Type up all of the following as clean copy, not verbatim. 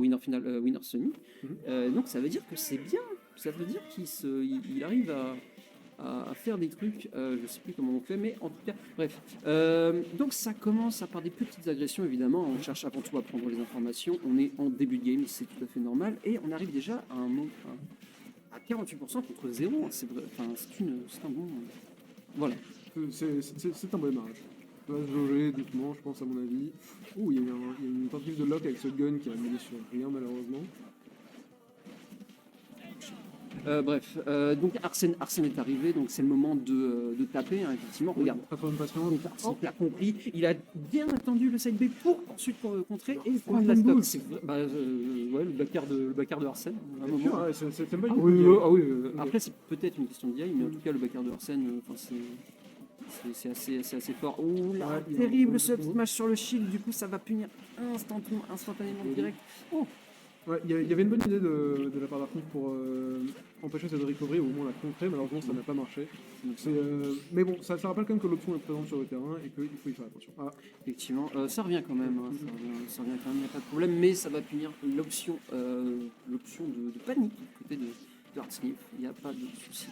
Winner Semi. Donc ça veut dire que c'est bien. Ça veut dire il arrive à faire des trucs. Je sais plus comment on fait, mais en tout cas, bref. Donc ça commence par des petites agressions, évidemment. On cherche avant tout à prendre les informations. On est en début de game, c'est tout à fait normal. Et on arrive déjà à 48% contre 0. C'est vrai. Enfin, c'est un bon. Voilà. C'est un bon démarrage. Ça va se jauger doucement, je pense, à mon avis. Ouh, il y a une tentative de lock avec ce gun qui a mené sur rien, malheureusement. Donc Arsène est arrivé, donc c'est le moment de taper, hein, effectivement. Regarde, Pas trop de patience. Arsène l'a compris, il a bien attendu le side B pour ensuite contrer et il prend la une stock. douce. Ouais, le backer de Arsène. À un C'est moment. sûr, ouais, c'est pas Ah une oui, bonne ah oui, idée. Après, c'est peut-être une question de DI, mais en tout cas, le backer de Arsène, c'est assez fort. Ouh là, Ouais, terrible il ce a- smash sur le shield, du coup, ça va punir instantanément direct. Oh, Ouais, il y avait une bonne idée de la part d'Artnick pour empêcher cette recovery ou au moins la contrer, malheureusement ça n'a pas marché. Mais bon, ça rappelle quand même que l'option est présente sur le terrain et qu'il faut y faire attention. Ah, effectivement, ça revient quand même, hein, ça revient quand même, il n'y a pas de problème, mais ça va punir l'option de panique du côté de Artsnif, il n'y a pas de souci.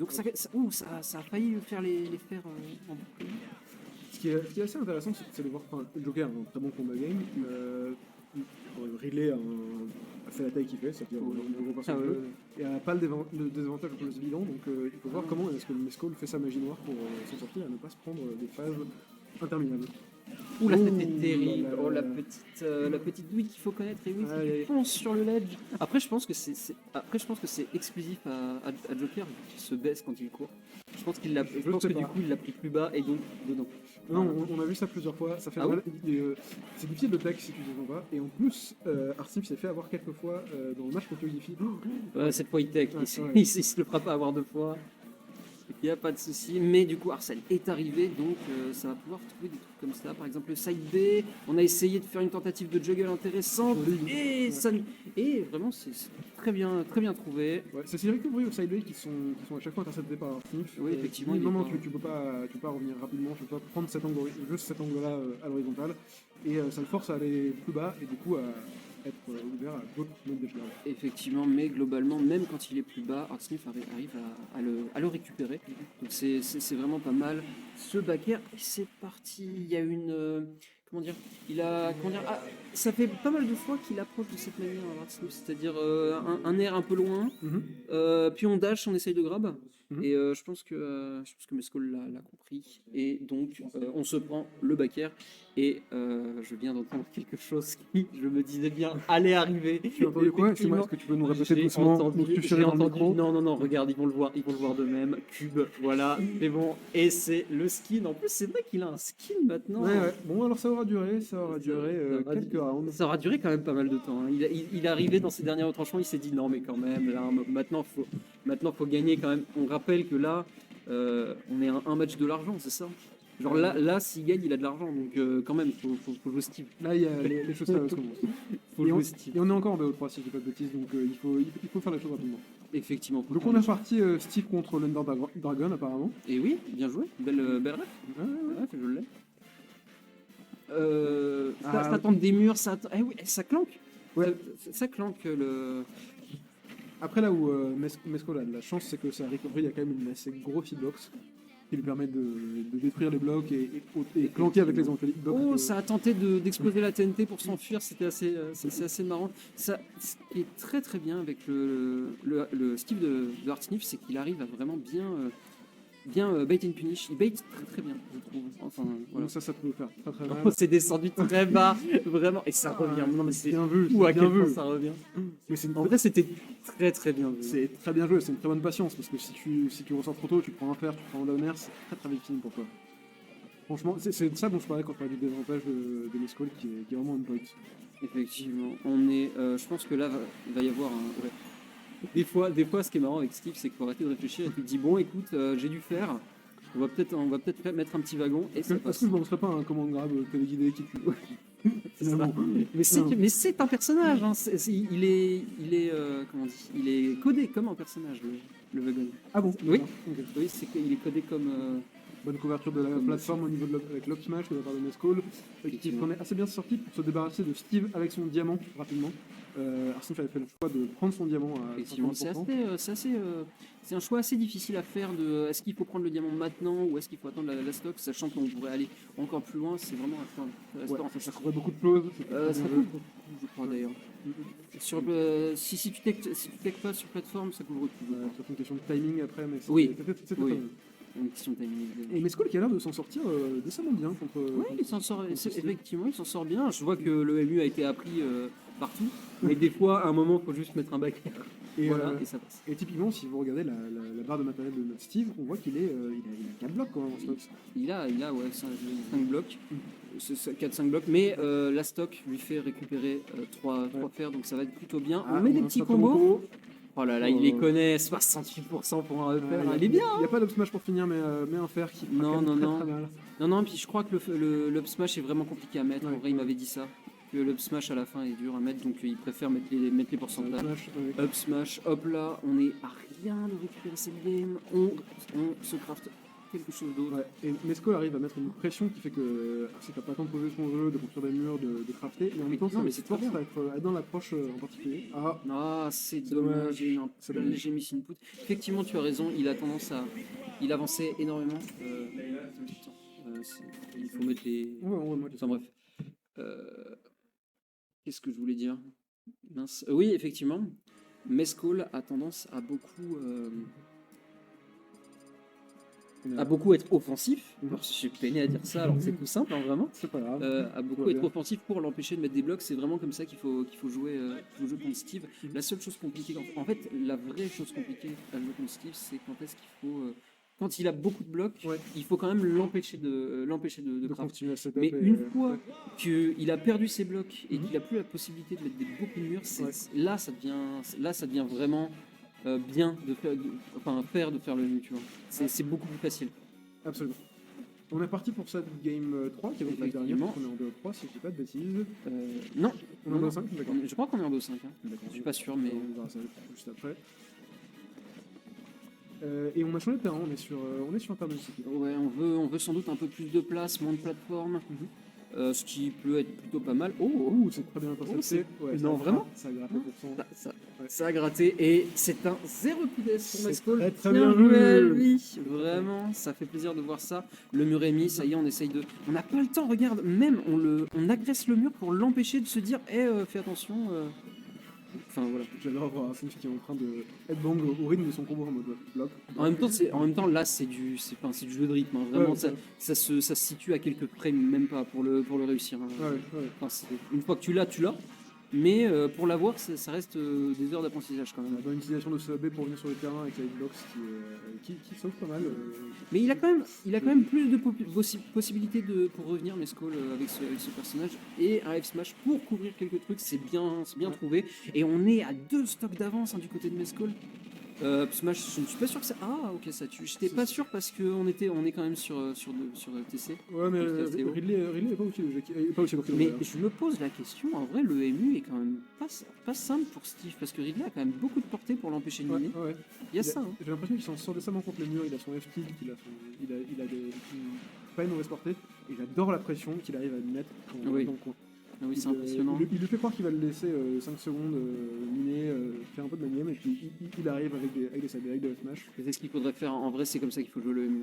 Donc ça a failli faire les faire en boucle. ce qui est assez intéressant, c'est de voir Joker, un très bon combat game. Ridley a fait la taille qu'il fait, c'est-à-dire le gros personnage bleu, et a pas le désavantage le plus évident, donc il faut voir comment est-ce que le Mescal fait sa magie noire pour s'en sortir et ne pas se prendre des phases interminables. Ouh là, c'était Ouh terrible. là là Oh là. la petite douille qu'il faut connaître et oui, Aïe, aïe. qui fonce sur le ledge. Après, je pense que c'est exclusif à Joker qui se baisse quand il court. Je pense qu'il l'a. Je pense sais que pas. du coup, il l'a pris plus bas et donc dedans. Non, on a vu ça plusieurs fois, ça fait Ah mal. C'est difficile de tech si tu ne pas, et en plus, Arsif s'est fait avoir quelques fois dans le match contre Yifi. Cette fois, il tech. Ouais, ouais. Il se le fera pas avoir deux fois. Il n'y a pas de souci, mais du coup Arsène est arrivé, donc ça va pouvoir trouver des trucs comme ça. Par exemple le side B, on a essayé de faire une tentative de juggle intéressante et, et vraiment c'est très bien trouvé. Ouais, c'est ces recoveries au side B qui sont à chaque fois interceptés par Arsif. Oui, effectivement, Non, il est pas- tu peux pas revenir rapidement, tu peux pas prendre juste cet angle-là à l'horizontale, et ça le force à aller plus bas, et du coup à être ouvert à d'autres modes de général. Effectivement, mais globalement, même quand il est plus bas, Artsmith arrive à le récupérer. Donc c'est vraiment pas mal. Ce backer, c'est parti. Il y a une. Comment dire ça fait pas mal de fois qu'il approche de cette manière, Artsmith, c'est-à-dire un air un peu loin, puis on dash, on essaye de grab. Et je pense que Mescol l'a compris. Et donc, on se prend le backer. Et je viens d'entendre quelque chose qui, je me disais bien, allait arriver. Tu as entendu quoi? Excuse-moi, est-ce que tu peux nous répéter doucement, nous chuchoter dans le micro? Non, regarde, ils vont le voir de même. Cube, voilà, c'est bon. Et c'est le skin. En plus, c'est vrai qu'il a un skin maintenant. Ouais. Bon, alors ça aura duré quelques rounds. Ça aura duré quand même pas mal de temps. Hein. Il est arrivé dans ses derniers retranchements, il s'est dit non, mais quand même, là, maintenant, faut gagner quand même. On rappelle que là, on est à un match de l'argent, c'est ça? Genre là s'il gagne, il a de l'argent, donc quand même, faut jouer Steve. Là, il y a les choses sérieuses commencent. Faut jouer Steve. Et on est encore en BO3 si je dis pas de bêtises, donc il faut faire les choses rapidement. Effectivement. Donc on est parti Steve contre l'Under Dragon apparemment. Et oui, bien joué, belle ref. Ouais, je l'ai. Ça tente des murs, ça clanque. Ouais. Ça clanque le. Après là où Mesco a de la chance, c'est que sa recovery, il y a quand même une assez grosse hitbox qui lui permet de détruire les blocs et clanquer avec les entrées blocs. Oh, ça a tenté d'exploser la TNT pour s'enfuir, c'est assez marrant. Ça, ce qui est très très bien avec le Steve de Heartsniff, c'est qu'il arrive à vraiment bien bait and punish. Il bait très très bien, je trouve. Enfin, voilà. Donc ça peut faire très très mal. C'est descendu très bas, vraiment, et ça revient. Non, mais c'est bien vu, fou à bien quel point vu. ça revient. Mais c'est En vrai, c'était très très bien vu. C'est très bien joué, c'est une très bonne patience parce que si tu ressors trop tôt, tu prends un fer, tu prends un down air, c'est très très vite fini pour toi. Franchement, c'est de ça dont je parlais quand je parlais du désavantage de Mescal qui est vraiment un point. Effectivement, je pense que là, il va y avoir un. Ouais. Des fois, ce qui est marrant avec Steve, c'est qu'il faut arrêter de réfléchir et tu te dis bon, écoute, j'ai dû faire. On va peut-être mettre un petit wagon et ça passe. Est-ce que je ne lancerais pas un command grab téléguidé qui tue? Finalement. Mais c'est un personnage. Hein. Il est comment on dit? Il est codé comme un personnage, le wagon. Ah bon? Oui. Okay. Oui, c'est qu'il est codé comme. bonne couverture de la plateforme au niveau avec l'Up Smash de la part de Mescall, qui prenait assez bien sorti pour se débarrasser de Steve avec son diamant rapidement. Arsnif avait fait le choix de prendre son diamant à 50%. C'est un choix assez difficile à faire de est-ce qu'il faut prendre le diamant maintenant ou est-ce qu'il faut attendre la stock, sachant qu'on pourrait aller encore plus loin. C'est vraiment un choix. Ouais, ça couvrait beaucoup de clauses. Ça couvre beaucoup, je crois d'ailleurs. Si tu tech pas sur plateforme, ça couvre tout. C'est une question de timing après, mais c'était oui. pas mal. Une question de timing. Et Mescall qui a l'air de s'en sortir décemment bien contre. Oui, il s'en sort. Effectivement, il s'en sort bien. Je vois que le MU a été appris partout, mais des fois, à un moment, il faut juste mettre un back. Et, voilà, et ça passe. Et typiquement, si vous regardez la barre de matériel de notre Steve, on voit qu'il il a 4 blocs quand même en stock. Il a 5 blocs. 4-5 blocs, mais la stock lui fait récupérer 3 fers, donc ça va être plutôt bien. On met des petits combos. Oh là là, il les connaît, 68% pour un fer, il est bien. Il n'y a pas d'up smash pour finir, mais un fer qui non, très mal. Non, puis je crois que l'up smash est vraiment compliqué à mettre. En vrai, il m'avait dit ça. Que l'up smash à la fin est dur à mettre, donc il préfère mettre les pourcentages. Up smash, hop là, on est à rien de récupérer cette game. On se craft quelque chose d'autre. Ouais. Et Mescall arrive à mettre une pression qui fait que c'est n'a pas le temps de poser son jeu, de construire des murs, de crafter, mais en même temps, ça c'est force à être dans l'approche en particulier. C'est dommage, j'ai mis input. Effectivement, tu as raison, il a tendance à. Il avançait énormément. Il faut mettre les. Enfin bref. Qu'est-ce que je voulais dire? Mince. Oui, effectivement, Mescall a tendance à beaucoup être offensif. Alors, je suis peiné à dire ça, alors que c'est tout simple, hein, vraiment. C'est pas grave. À beaucoup être offensif pour l'empêcher de mettre des blocs. C'est vraiment comme ça qu'il faut jouer contre Steve. La seule chose compliquée, en fait, la vraie chose compliquée à jouer contre Steve, c'est quand est-ce qu'il faut. Quand il a beaucoup de blocs, il faut quand même l'empêcher de craft. Mais une fois qu'il a perdu ses blocs et qu'il n'a plus la possibilité de mettre beaucoup de murs, là ça devient vraiment bien de faire le mur, tu vois. C'est beaucoup plus facile. Absolument. On est parti pour cette game 3 qui est donc la dernière. On est en 2-3 si je dis pas de bêtises. Non. On est en 2-5, d'accord. Je crois qu'on est en 2-5. Hein. Je suis pas sûr, mais on verra ça juste après. Et on a changé de terrain, on est sur un terrain de cycle. Ouais, on veut sans doute un peu plus de place, moins de plateforme, ce qui peut être plutôt pas mal. C'est très bien intercepté. Non, vraiment ça a gratté pour ça a gratté et c'est un 0 coup d'ess pour Mescall. Très bien joué à lui. Vraiment, ça fait plaisir de voir ça. Le mur est mis, ça y est, on essaye de. On n'a pas le temps, regarde, même on agresse le mur pour l'empêcher de se dire fais attention. Enfin voilà. J'adore voir Arsnif qui est en train de headbang au rythme de son combo en mode bloc. En même temps, là c'est du jeu de rythme. Hein. Vraiment, ça se situe à quelques frames, même pas pour le réussir. Hein. Enfin, une fois que tu l'as. Mais pour l'avoir, ça reste des heures d'apprentissage quand même. Dans une utilisation de ce B pour venir sur le terrain avec la hitbox qui sauve pas mal. Mais il a quand même plus de possibilités pour revenir Mescall avec ce personnage et un F-Smash pour couvrir quelques trucs, c'est bien trouvé. Et on est à 2 stocks d'avance du côté de Mescall. Smash, je ne suis pas sûr que ça. Ah, ok, ça tue. J'étais pas sûr parce qu'on est quand même sur TC. Ouais, mais Ridley est pas aussi lourd. Mais je me pose la question, en vrai, le MU est quand même pas simple pour Steve parce que Ridley a quand même beaucoup de portée pour l'empêcher de miner. Il y a ça. J'ai l'impression qu'il s'en sort décemment contre les murs. Il a son F-Tilt, il a pas une mauvaise portée. Et j'adore la pression qu'il arrive à mettre dans le coin. Ah oui, c'est impressionnant. Il lui fait croire qu'il va le laisser 5 secondes miner, faire un peu de manième, et puis il arrive avec des side avec de smash. C'est ce qu'il faudrait faire. En vrai, c'est comme ça qu'il faut jouer le MU.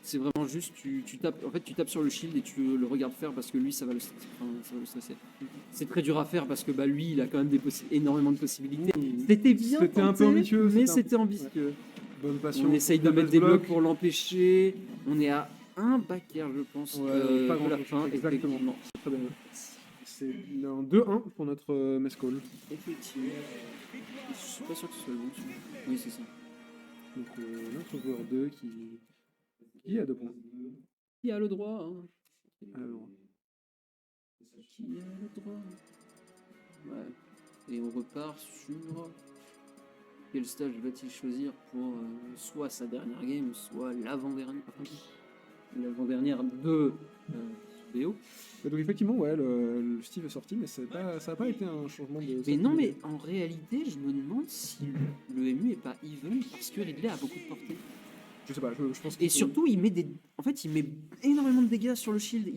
C'est vraiment juste, tu tapes. En fait, tu tapes sur le shield et tu le regardes faire parce que lui, ça va le stresser. C'est très dur à faire parce que lui, il a quand même énormément de possibilités. C'était bien. C'était un peu ambitieux. Mais c'était ambitieux. Bonne passion. On essaye de mettre des blocs pour l'empêcher. On est à un back air, je pense, de la fin. Exactement. C'est très bien. C'est un 2-1 pour notre Mescall. Effectivement. Je suis pas sûr que ce soit le bon. Oui, c'est ça. Donc notre joueur 2 qui a 2 points. Qui a le droit Alors. Qui a le droit. Ouais. Et on repart sur... Quel stage va-t-il choisir pour soit sa dernière game, soit l'avant-dernière. L'avant-dernière de BO. Donc effectivement, le Steve est sorti, mais ça n'a pas été un changement de... Mais non, mais en réalité, je me demande si le MU est pas even parce que Ridley a beaucoup de portée. Je sais pas, je pense Et qu'il faut- surtout, en fait, il met énormément de dégâts sur le shield.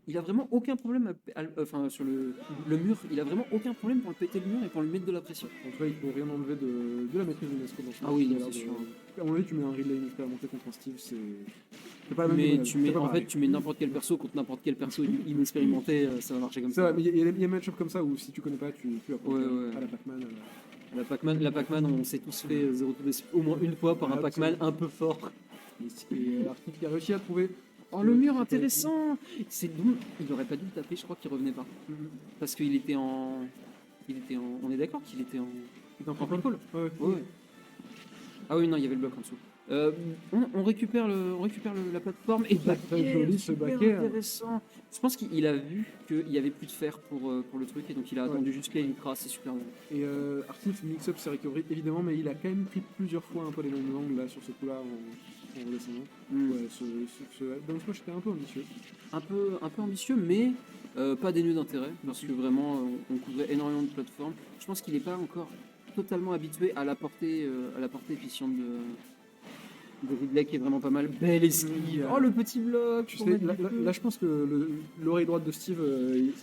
Il a vraiment aucun problème, enfin, sur le mur, il a vraiment aucun problème pour le péter le mur et pour lui mettre de la pression. En tout cas, il faut rien enlever de la maîtrise de Nesco dans ce Ah match. oui, Il a non, l'air c'est de- sûr. À mon avis, tu mets un relay inexpérimenté contre un Steve, c'est pas la même Mais limonade, tu c'est mets, pas en fait, pareil. tu mets n'importe quel perso contre n'importe quel perso inexpérimenté, ça va marcher comme C'est ça. vrai, mais il y a des match-ups comme ça où si tu connais pas, tu apprends Ouais, ouais. à la Pac-Man. La Pac-Man, on s'est tous fait 0 au moins une fois par un Ah, Pac-Man un peu fort. Et Arctic qui a réussi à trouver. Oh, le mur intéressant! C'est bon, il aurait pas dû le taper, je crois qu'il revenait pas. Mhm. Parce qu'il était en. On est d'accord qu'il était en. Il est en En contrôle. contrôle. Ouais, ouais. Ouais. Ah oui, non, il y avait le bloc en dessous. On récupère la plateforme et Très, très joli, ce super baquet. intéressant. Je pense qu'il a vu qu'il y avait plus de fer pour le truc et donc il a Ouais. attendu juste l'Elytra, c'est super bien. Et Arctic mix-up ses recovery évidemment, mais il a quand même pris plusieurs fois un peu les mêmes angles là sur ce coup-là en redescendant. Mm. Ouais, ce down smash était un peu ambitieux. Un peu ambitieux, mais pas dénué d'intérêt parce que vraiment on couvrait énormément de plateformes. Je pense qu'il n'est pas encore totalement habitué à la portée efficiente de Ridley qui est vraiment pas mal. Belle esquive. Oh le petit bloc. Tu pour sais, mettre là, du là- feu. là, je pense que l'oreille droite de Steve,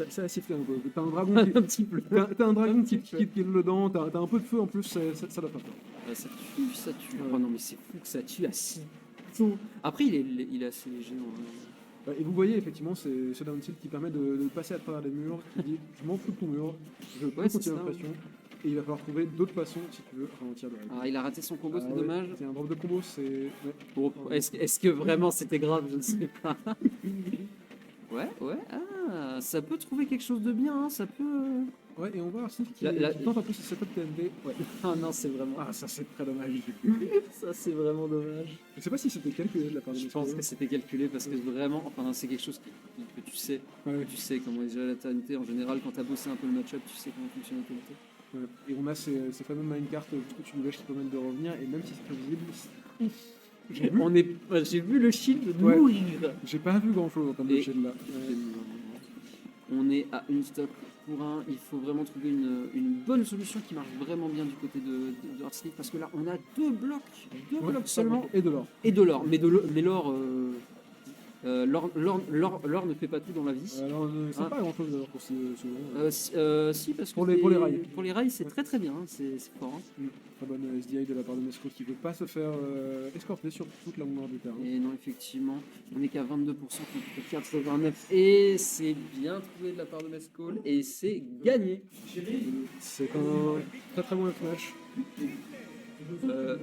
ça a sifflé un peu. T'as un dragon qui, Un petit peu. t'as un dragon Un qui petit peu. gueule dedans, t'as un peu de feu en plus, ça doit faire peur. Ça tue, ça tue. Ouais. Oh non mais c'est fou que ça tue à si tôt. Après il est assez léger. Et vous voyez effectivement c'est ce down tilt qui permet de passer à travers les murs, qui dit je m'en fous de ton mur, je peux Ouais, c'est continuer ça. la pression, et il va falloir trouver d'autres façons si tu veux ralentir le rythme. Ah, il a raté son combo, Ah c'est ouais, dommage. C'est un drop de combo, c'est. Ouais. Bon, est-ce que vraiment c'était grave? Je ne sais pas. Ouais. Ah, ça peut trouver quelque chose de bien, hein, ça peut. Ouais, et on voit Steve qui La- tente un peu ce setup TNT. Ouais. Ah non, c'est vraiment. Ah, ça c'est très dommage. Ça, c'est vraiment dommage. Je sais pas si c'était calculé de la part de Je Nesco. pense que c'était calculé parce que vraiment, enfin, c'est quelque chose que tu sais. Ouais. Tu sais comment est déjà la TNT en général. Quand tu as bossé un peu le match-up, tu sais comment fonctionne la TNT. Ouais. Et on a ces fameux minecart jusqu'au dessus du lèche qui permettent de revenir, et même si c'est prévisible, j'ai vu, J'ai vu le shield Ouais. mourir. j'ai pas vu grand chose en termes de Et- shield là. On est à une stock pour un. Il faut vraiment trouver une bonne solution qui marche vraiment bien du côté de Hearthstone parce que là, on a deux blocs seulement Et de l'or. et de l'or. Mais l'or, l'or ne fait pas tout dans la vie. Alors, c'est Ah. pas grand chose d'ailleurs pour ce jeu. Si, parce que Pour les rails. Pour les rails, c'est Ouais. très bien, hein, c'est fort. hein. Très bonne SDI de la part de Nesco qui veut pas se faire escorter sur toute la longueur du terrain. Et non, effectivement, on n'est qu'à 22% contre 89. Et c'est bien trouvé de la part de Mescall et c'est gagné. C'est un très très bon match. Euh,